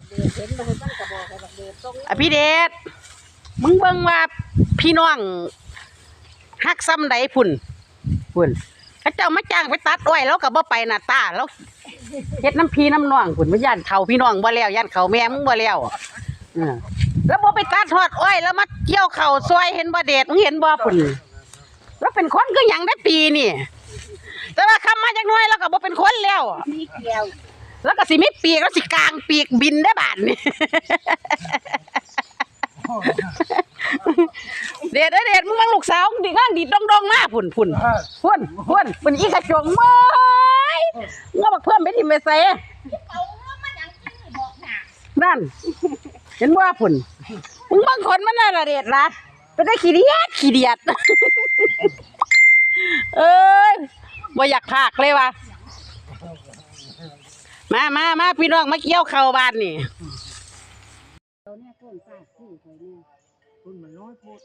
เห็นมันกระบอกกระบอกเดือดตรงอภิเดชมึงเบิ่งว่าพี่น้องฮักซ้ำใดพุ่นเขาเจ้ามาจ้างไปตัดอ้อยแล้วก็บ่ไปหน้าตาแล้วเฮ็ดน้ำพี่น้ำน้องพุ่นมาย่านเขาพี่น้องบ่แล้วย่านเขาแม่มึงบ่แล้วแล้วบ่ไปตัดทอดอ้อยแล้วมาเกี่ยวเข่าซอยเห็นบ่เดชมึงเห็นบ่พุ่นแล้วเป็นคนคือหยังได้ปีนี่แต่ว่าคำมาจากน้อยแล้วก็บ่เป็นคนแล้วมีเกี่ยวแล้วก็สิมีปีกแล้วสิกลางปีกบินได้บาดนี่เด็ดมึงมังลูกสาวดีงานดีดองมาพุ่นเป็นอีกระจงเว้ยงอบักเพิ่มไปที่ไม่ใส่นั่นเห็นว่าพุ่นมึงบางคนมันน่าเด็ดละไปได้ขี้เดียดเอ้ยบ่อยากพากเลยว่ะมาพี่น้องมาเกี่ยวข้าวบ้านนี่คนมันน้อยพูด